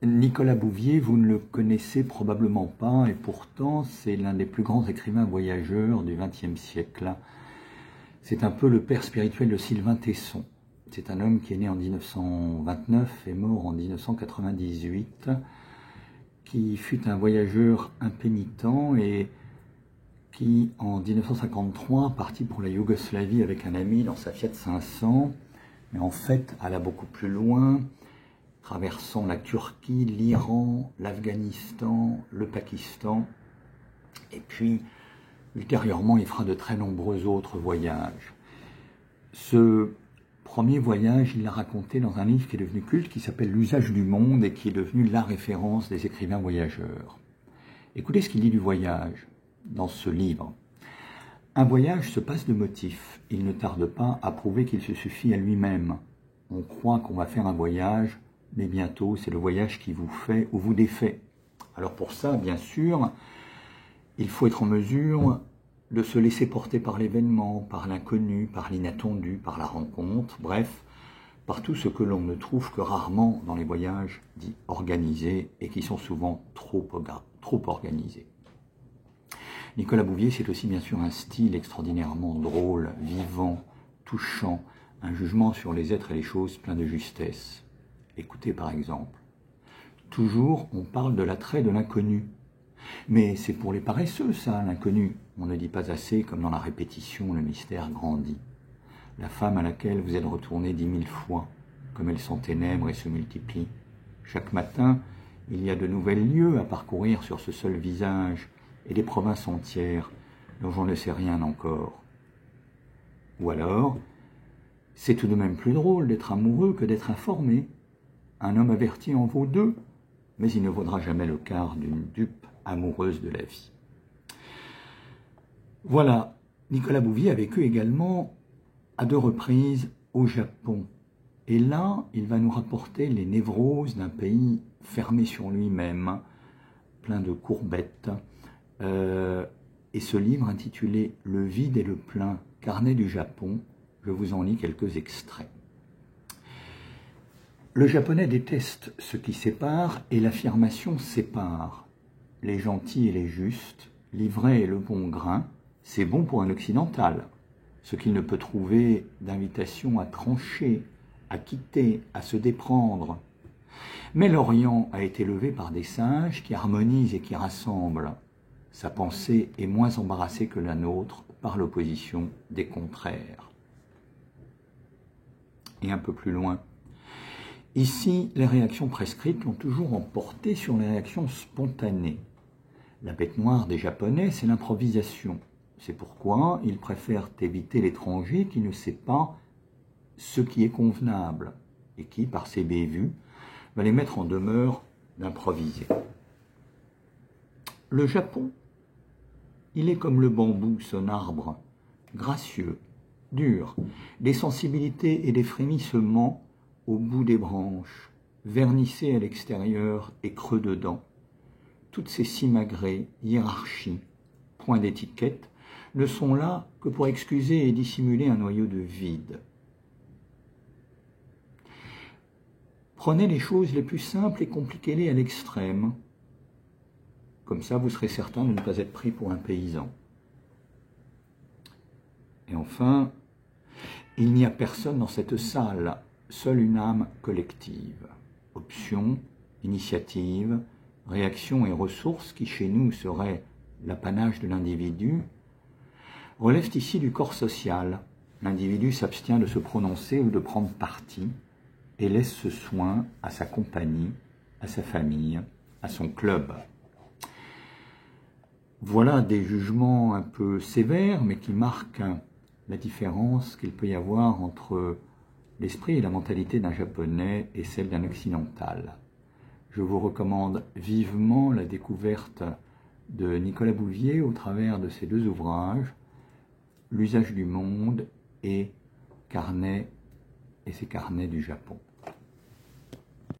Nicolas Bouvier, vous ne le connaissez probablement pas, et pourtant c'est l'un des plus grands écrivains voyageurs du XXe siècle. C'est un peu le père spirituel de Sylvain Tesson. C'est un homme qui est né en 1929 et mort en 1998, qui fut un voyageur impénitent et qui, en 1953, partit pour la Yougoslavie avec un ami dans sa Fiat 500, mais en fait alla beaucoup plus loin, traversant la Turquie, l'Iran, l'Afghanistan, le Pakistan, et puis ultérieurement il fera de très nombreux autres voyages. Ce premier voyage, il l'a raconté dans un livre qui est devenu culte, qui s'appelle L'usage du monde, et qui est devenu la référence des écrivains voyageurs. Écoutez ce qu'il dit du voyage dans ce livre. Un voyage se passe de motifs, il ne tarde pas à prouver qu'il se suffit à lui-même. On croit qu'on va faire un voyage, mais bientôt c'est le voyage qui vous fait ou vous défait. Alors pour ça, bien sûr, il faut être en mesure de se laisser porter par l'événement, par l'inconnu, par l'inattendu, par la rencontre, bref, par tout ce que l'on ne trouve que rarement dans les voyages dits organisés et qui sont souvent trop organisés. Nicolas Bouvier, c'est aussi bien sûr un style extraordinairement drôle, vivant, touchant, un jugement sur les êtres et les choses plein de justesse. Écoutez par exemple, toujours on parle de l'attrait de l'inconnu. Mais c'est pour les paresseux ça, l'inconnu. On ne dit pas assez, comme dans la répétition, le mystère grandit. La femme à laquelle vous êtes retourné 10 000 fois, comme elle s'enténèbre et se multiplie. Chaque matin, il y a de nouvelles lieux à parcourir sur ce seul visage, et des provinces entières dont j'en ne sais rien encore. Ou alors, c'est tout de même plus drôle d'être amoureux que d'être informé. Un homme averti en vaut deux, mais il ne vaudra jamais le quart d'une dupe amoureuse de la vie. Voilà, Nicolas Bouvier a vécu également à 2 reprises au Japon. Et là, il va nous rapporter les névroses d'un pays fermé sur lui-même, plein de courbettes. Et ce livre intitulé « Le vide et le plein, carnet du Japon », je vous en lis quelques extraits. Le japonais déteste ce qui sépare et l'affirmation sépare. Les gentils et les justes, l'ivraie et le bon grain, c'est bon pour un occidental. Ce qu'il ne peut trouver d'invitation à trancher, à quitter, à se déprendre. Mais l'Orient a été levé par des sages qui harmonisent et qui rassemblent. Sa pensée est moins embarrassée que la nôtre par l'opposition des contraires. Et un peu plus loin. Ici, les réactions prescrites l'ont toujours emporté sur les réactions spontanées. La bête noire des Japonais, c'est l'improvisation. C'est pourquoi ils préfèrent éviter l'étranger qui ne sait pas ce qui est convenable et qui, par ses bévues, va les mettre en demeure d'improviser. Le Japon, il est comme le bambou, son arbre, gracieux, dur, des sensibilités et des frémissements au bout des branches, vernissés à l'extérieur et creux dedans. Toutes ces simagrées, hiérarchies, points d'étiquette, ne sont là que pour excuser et dissimuler un noyau de vide. Prenez les choses les plus simples et compliquez-les à l'extrême. Comme ça, vous serez certain de ne pas être pris pour un paysan. Et enfin, il n'y a personne dans cette salle, seule une âme collective. Options, initiatives, réactions et ressources qui chez nous seraient l'apanage de l'individu, relèvent ici du corps social. L'individu s'abstient de se prononcer ou de prendre parti et laisse ce soin à sa compagnie, à sa famille, à son club. Voilà des jugements un peu sévères, mais qui marquent la différence qu'il peut y avoir entre l'esprit et la mentalité d'un Japonais et celle d'un Occidental. Je vous recommande vivement la découverte de Nicolas Bouvier au travers de ces 2 ouvrages, L'usage du monde et ses carnets du Japon.